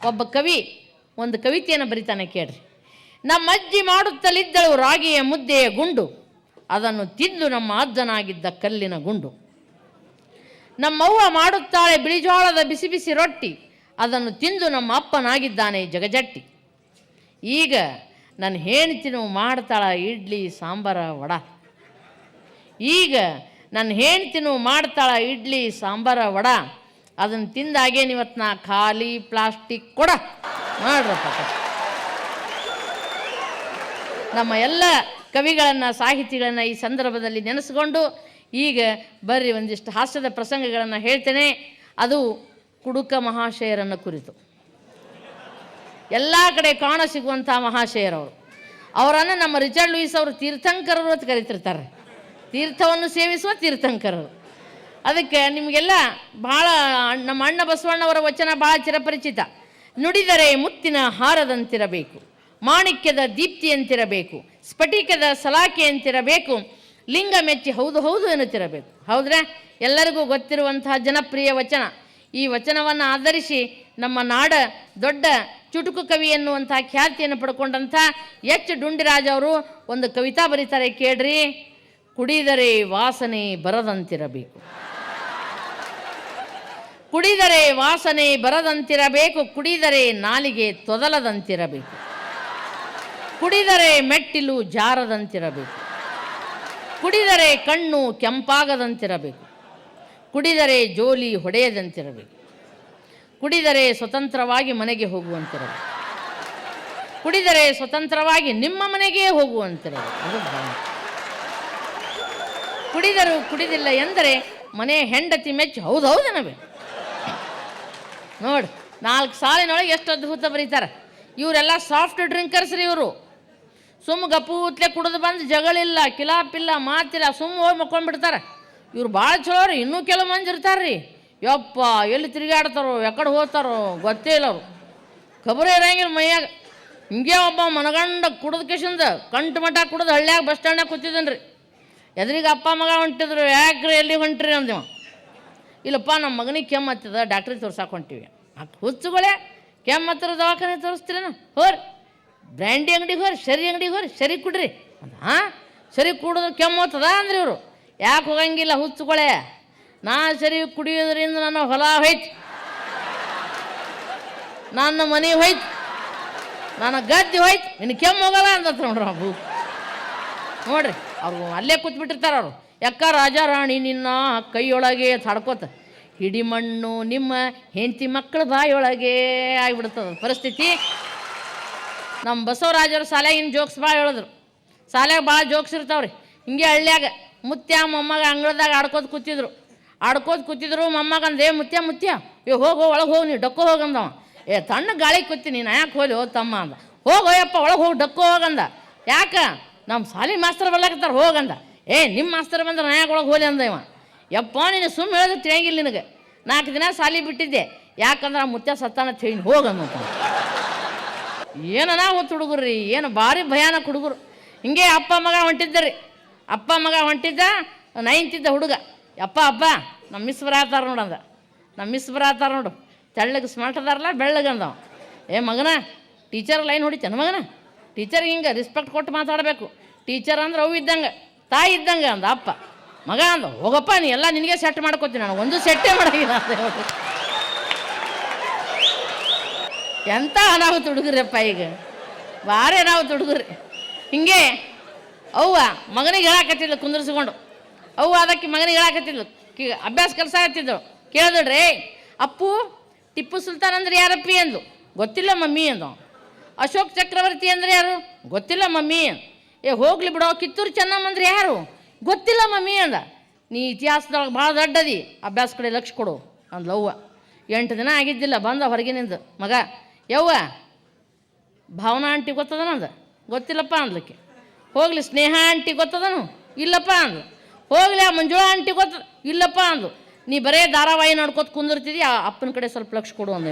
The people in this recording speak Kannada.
ಒಬ್ಬ ಕವಿ ಒಂದು ಕವಿತೆಯನ್ನು ಬರಿತಾನೆ ಕೇಳ್ರಿ. ನಮ್ಮಜ್ಜಿ ಮಾಡುತ್ತಲಿದ್ದಳು ರಾಗಿಯ ಮುದ್ದೆಯ ಗುಂಡು, ಅದನ್ನು ತಿಂದು ನಮ್ಮ ಅಜ್ಜನಾಗಿದ್ದ ಕಲ್ಲಿನ ಗುಂಡು. ನಮ್ಮವ್ವ ಮಾಡುತ್ತಾಳೆ ಬಿಳಿಜೋಳದ ಬಿಸಿ ಬಿಸಿ ರೊಟ್ಟಿ, ಅದನ್ನು ತಿಂದು ನಮ್ಮ ಅಪ್ಪನಾಗಿದ್ದಾನೆ ಜಗಜಟ್ಟಿ. ಈಗ ನನ್ನ ಹೆಂಡ್ತಿನೂ ಮಾಡ್ತಾಳ ಇಡ್ಲಿ ಸಾಂಬಾರ ವಡ. ಈಗ ನನ್ನ ಹೆಂಡ್ತಿನೂ ಮಾಡ್ತಾಳ ಇಡ್ಲಿ ಸಾಂಬಾರ ವಡ, ಅದನ್ನು ತಿಂದಾಗೇನು ಇವತ್ತು ನಾ ಖಾಲಿ ಪ್ಲಾಸ್ಟಿಕ್ ಕೊಡ ಮಾಡ್ರಪ್ಪ. ನಮ್ಮ ಎಲ್ಲ ಕವಿಗಳನ್ನು ಸಾಹಿತಿಗಳನ್ನು ಈ ಸಂದರ್ಭದಲ್ಲಿ ನೆನೆಸ್ಕೊಂಡು ಈಗ ಬರ್ರಿ ಒಂದಿಷ್ಟು ಹಾಸ್ಯದ ಪ್ರಸಂಗಗಳನ್ನು ಹೇಳ್ತೇನೆ. ಅದು ಕುಡುಕ ಮಹಾಶಯರನ್ನು ಕುರಿತು. ಎಲ್ಲ ಕಡೆ ಕಾಣ ಸಿಗುವಂಥ ಮಹಾಶಯರವರು. ಅವರನ್ನು ನಮ್ಮ ರಿಚರ್ಡ್ ಲೂಯಿಸ್ ಅವರು ತೀರ್ಥಂಕರರು ಅಂತ ಕರೀತಿರ್ತಾರೆ. ತೀರ್ಥವನ್ನು ಸೇವಿಸುವ ತೀರ್ಥಂಕರರು. ಅದಕ್ಕೆ ನಿಮಗೆಲ್ಲ ಭಾಳ ನಮ್ಮ ಅಣ್ಣ ಬಸವಣ್ಣವರ ವಚನ ಭಾಳ ಚಿರಪರಿಚಿತ. ನುಡಿದರೆ ಮುತ್ತಿನ ಹಾರದಂತಿರಬೇಕು, ಮಾಣಿಕ್ಯದ ದೀಪ್ತಿಯಂತಿರಬೇಕು, ಸ್ಫಟಿಕದ ಸಲಾಕೆಯಂತಿರಬೇಕು, ಲಿಂಗ ಮೆಚ್ಚಿ ಹೌದು ಹೌದು ಎನ್ನುತ್ತಿರಬೇಕು. ಹೌದ್ರಾ? ಎಲ್ಲರಿಗೂ ಗೊತ್ತಿರುವಂತಹ ಜನಪ್ರಿಯ ವಚನ. ಈ ವಚನವನ್ನು ಆಧರಿಸಿ ನಮ್ಮ ನಾಡ ದೊಡ್ಡ ಚುಟುಕು ಕವಿ ಎನ್ನುವಂಥ ಖ್ಯಾತಿಯನ್ನು ಪಡ್ಕೊಂಡಂಥ ಎಚ್ ಡುಂಡಿರಾಜ್ ಅವರು ಒಂದು ಕವಿತಾ ಬರೀತಾರೆ ಕೇಳ್ರಿ. ಕುಡಿದರೆ ವಾಸನೆ ಬರದಂತಿರಬೇಕು, ಕುಡಿದರೆ ವಾಸನೆ ಬರದಂತಿರಬೇಕು, ಕುಡಿದರೆ ನಾಲಿಗೆ ತೊದಲದಂತಿರಬೇಕು, ಕುಡಿದರೆ ಮೆಟ್ಟಿಲು ಜಾರದಂತಿರಬೇಕು, ಕುಡಿದರೆ ಕಣ್ಣು ಕೆಂಪಾಗದಂತಿರಬೇಕು, ಕುಡಿದರೆ ಜೋಲಿ ಹೊಡೆಯದಂತಿರಬೇಕು, ಕುಡಿದರೆ ಸ್ವತಂತ್ರವಾಗಿ ಮನೆಗೆ ಹೋಗುವಂತಿರಬೇಕು, ಕುಡಿದರೆ ಸ್ವತಂತ್ರವಾಗಿ ನಿಮ್ಮ ಮನೆಗೇ ಹೋಗುವಂತಿರಬೇಕು. ಅದು ಕುಡಿದರು ಕುಡಿದಿಲ್ಲ ಎಂದರೆ ಮನೆ ಹೆಂಡತಿ ಮೆಚ್ಚಿ ಹೌದು ಹೌದು ಅನ್ನಬೇಕು. ನೋಡಿ 4 ಸಾಲಿನೊಳಗೆ ಎಷ್ಟು ಅದ್ಭುತ ಬರೀತಾರೆ. ಇವರೆಲ್ಲ ಸಾಫ್ಟ್ ಡ್ರಿಂಕರ್ಸ್ ರೀ. ಇವರು ಸುಮ್ಮ ಗಪೂತ್ಲೆ ಕುಡಿದು ಬಂದು ಜಗಳಿಲ್ಲ, ಕಿಲಾಪಿಲ್ಲ, ಮಾತಿಲ್ಲ, ಸುಮ್ಮ ಹೋಗಿ ಮಕ್ಕೊಂಡ್ಬಿಡ್ತಾರೆ. ಇವ್ರು ಭಾಳ ಚಲೋ ರೀ. ಇನ್ನೂ ಕೆಲವು ಮಂದಿ ಇರ್ತಾರೆ ರೀ, ಯಪ್ಪ ಎಲ್ಲಿ ತಿರುಗಾಡ್ತಾರೋ ಎಕಡೆ ಹೋಗ್ತಾರೋ ಗೊತ್ತೇ ಇಲ್ಲ. ಅವರು ಖಬರೇ ಇರಂಗಿಲ್ಲ ಮೈಯಾಗ. ಹಿಂಗೆ ಒಬ್ಬ ಮನಗಂಡ ಕುಡಿದ ಕಿಶಿಂದ ಕಂಟು ಮಠ ಕುಡಿದು ಹಳ್ಳಿಯಾಗ ಬಸ್ ಸ್ಟ್ಯಾಂಡ್ನಾಗ ಕೂತಿದ್ದೇನೆ ರೀ. ಎದ್ರಿಗೆ ಅಪ್ಪ ಮಗ ಹೊಂಟಿದ್ರು. ಯಾಕ್ರಿ ಎಲ್ಲಿ ಹೊಂಟ್ರಿ ಅಂದೇವ. ಇಲ್ಲಪ್ಪ ನಮ್ಮ ಮಗನಿಗೆ ಕೆಮ್ಮು ಹತ್ತದ, ಡಾಕ್ಟ್ರಿಗೆ ತೋರ್ಸಾಕೆ ಹೊಂಟಿವಿ. ಹುಚ್ಚುಗಳೇ ಕೆಮ್ಮು ಹತ್ತಿರ ದವಾಖಾನೆ ತೋರಿಸ್ತೀರೇನ? ಹೋರಿ ಬ್ರ್ಯಾಂಡಿ ಅಂಗಡಿಗೆ ಹೋರಿ, ಸರಿ ಅಂಗಡಿಗೆ ಹೋರಿ, ಸರಿ ಕುಡ್ರಿ ಅಂತ. ಹಾಂ ಸರಿ ಕುಡಿದ್ರೆ ಕೆಮ್ಮು ಹೋಗ್ತದ ಅಂದ್ರೆ ಇವರು. ಯಾಕೆ ಹೋಗಂಗಿಲ್ಲ ಹುಚ್ಚುಗಳೇ? ನಾ ಸರಿ ಕುಡಿಯೋದ್ರಿಂದ ನನ್ನ ಹೊಲ ಹೋಯ್ತು, ನನ್ನ ಮನೆ ಹೋಯ್ತು, ನನ್ನ ಗದ್ದೆ ಹೋಯ್ತು, ಇನ್ನು ಕೆಮ್ಮು ಹೋಗಲ್ಲ ಅಂತ ನೋಡ್ರಿ. ಅವು ನೋಡ್ರಿ ಅವ್ರು ಅಲ್ಲೇ ಕೂತ್ಬಿಟ್ಟಿರ್ತಾರೆ. ಅವರು ಯಾಕ ರಾಜಾರಾಣಿ ನಿನ್ನ ಕೈಯೊಳಗೆ ತಡ್ಕೋತ ಹಿಡಿಮಣ್ಣು ನಿಮ್ಮ ಹೆಂಡತಿ ಮಕ್ಕಳ ಬಾಯೊಳಗೆ ಆಗಿಬಿಡ್ತದ ಪರಿಸ್ಥಿತಿ. ನಮ್ಮ ಬಸವರಾಜರು ಶಾಲೆಗಿನ ಜೋಕ್ಸ್ ಭಾಳ ಹೇಳಿದ್ರು. ಶಾಲೆಗೆ ಭಾಳ ಜೋಕ್ಸ್ ಇರ್ತಾವ್ರಿ. ಹಿಂಗೆ ಹಳ್ಳಿಯಾಗ ಮುತ್ಯ ಮೊಮ್ಮಗ ಅಂಗಳದಾಗ ಆಡ್ಕೋತ ಕೂತಿದ್ರು. ಮೊಮ್ಮಗ ಅಂದೆ ಮುತ್ಯ ಹೋಗೋ ಒಳಗೆ ಹೋಗಿ ನೀವು ಡಕ್ಕೋ ಹೋಗಂದವ. ತಣ್ಣ ಗಾಳಿ ಕೂತೀನಿ, ನಾ ಯಾಕೆ ಹೋಲಿ ಹೋ ತಮ್ಮ ಅಂದ. ಹೋಗೋಯಪ್ಪ ಒಳಗೆ ಹೋಗಿ ಡಕ್ಕೋ ಹೋಗಂದ. ಯಾಕ? ನಮ್ಮ ಶಾಲೆ ಮಾಸ್ತರ್ ಬರ್ಲಾಕತ್ತಾರೆ ಹೋಗಂದ. ನಿಮ್ಮ ಮಾಸ್ತರ್ ಬಂದ್ರೆ ನಾ ಯಾಕೆ ಒಳಗೆ ಹೋಲಿ ಅಂದ ಇವ. ಯಪ್ಪ ನೀನು ಸುಮ್ಮನೆ ಹೇಳಿದ್ರೆ ತಿಳಿಯಂಗಿಲ್ಲ ನಿನಗೆ. 4 ದಿನ ಶಾಲೆ ಬಿಟ್ಟಿದ್ದೆ, ಯಾಕಂದ್ರೆ ಆ ಮುತ್ಯ ಸತ್ತಾನ ತಿಳಿನಿ ಹೋಗಂದ. ಏನನ ಹೊತ್ತು ಹುಡುಗರು ರೀ, ಏನು ಭಾರಿ ಭಯಾನಕ ಹುಡುಗರು. ಹಿಂಗೆ ಅಪ್ಪ ಮಗ ಹೊಂಟಿದ್ದ 9th ಹುಡುಗ. ಅಪ್ಪ ನಮ್ಮ ಮಿಸ್ ಬರತ್ತಾರ ನೋಡಂದ. ನಮ್ಮ ಮಿಸ್ ಬರತ್ತಾರ ನೋಡು, ತೆಳ್ಳಗೆ ಸ್ಮಾರ್ಟ್ ಅದಾರಲ್ಲ ಬೆಳ್ಳಗಂದವ. ಮಗನ ಟೀಚರ್ ಲೈನ್ ಹೊಡಿತಾನೆ ಮಗನ, ಟೀಚರ್ಗೆ ಹಿಂಗೆ ರೆಸ್ಪೆಕ್ಟ್ ಕೊಟ್ಟು ಮಾತಾಡಬೇಕು. ಟೀಚರ್ ಅಂದ್ರೆ ಅವು ಇದ್ದಂಗೆ ತಾಯಿ ಇದ್ದಂಗೆ ಅಂದ. ಅಪ್ಪ ಮಗ ಅಂದ ಹೋಗಪ್ಪ ನೀ ಎಲ್ಲ ನಿನಗೆ ಸೆಟ್ ಮಾಡ್ಕೋತೀನಿ, ನಾನು ಒಂದು ಸೆಟ್ಟೇ ಮಾಡೋಂಗಿಲ್ಲ ಅಂತ ಹೇಳಿ. ಎಂಥ ಅನಾಹುತ ಹುಡುಗ್ರಪ್ಪ ಈಗ, ಭಾರಿ ಅನಾಹುತ ಹುಡುಗ್ರಿ. ಹಿಂಗೆ ಅವ್ವ ಮಗನಿಗೆ ಹೇಳಾಕತ್ತಿದ್ಲು ಕುಂದಿರಿಸ್ಕೊಂಡು. ಅವ್ವ ಅದಕ್ಕೆ ಮಗನಿಗೆ ಹೇಳಾಕತ್ತಿದ್ಲು, ಅಭ್ಯಾಸ ಕಲ್ಸಾಕತ್ತಿದ್ದಳು. ಕೇಳಿದ್ರಿ ಅಪ್ಪು ಟಿಪ್ಪು ಸುಲ್ತಾನ್ ಅಂದ್ರೆ ಯಾರಪ್ಪಿ ಅಂದು. ಗೊತ್ತಿಲ್ಲ ಮಮ್ಮಿ ಅಂದ. ಅಶೋಕ್ ಚಕ್ರವರ್ತಿ ಅಂದರೆ ಯಾರು? ಗೊತ್ತಿಲ್ಲ ಮಮ್ಮಿ. ಹೋಗ್ಲಿ ಬಿಡೋ ಕಿತ್ತೂರು ಚೆನ್ನಮ್ಮ ಅಂದ್ರೆ ಯಾರು? ಗೊತ್ತಿಲ್ಲ ಮಮ್ಮಿ ಅಂದ. ನೀ ಇತಿಹಾಸದೊಳಗೆ ಭಾಳ ದೊಡ್ಡದಿ, ಅಭ್ಯಾಸ ಕಡೆ ಲಕ್ಷ್ಯ ಕೊಡು ಅಂದ್ಲವ್ವ. 8 ದಿನ ಆಗಿದ್ದಿಲ್ಲ ಬಂದ ಹೊರಗಿನಿಂದ ಮಗ. ಯವ್ವ ಭಾವನಾ ಆಂಟಿ ಗೊತ್ತದನಂದ. ಗೊತ್ತಿಲ್ಲಪ್ಪ ಅಂದ್ಲಿಕ್ಕೆ. ಹೋಗ್ಲಿ ಸ್ನೇಹ ಆಂಟಿ ಗೊತ್ತದನು? ಇಲ್ಲಪ್ಪ ಅಂದ್ಲು. ಹೋಗ್ಲಿ ಆ ಮಂಜುಳಾ ಆಂಟಿ ಗೊತ್ತ? ಇಲ್ಲಪ್ಪ ಅಂದ್ಲು. ನೀ ಬರೇ ಧಾರಾವಾಹಿ ನೋಡ್ಕೊತ ಕುಂದಿರ್ತಿದ್ದಿ, ಆ ಅಪ್ಪನ ಕಡೆ ಸ್ವಲ್ಪ ಲಕ್ಷ್ಯ ಕೊಡು ಅಂದೆ.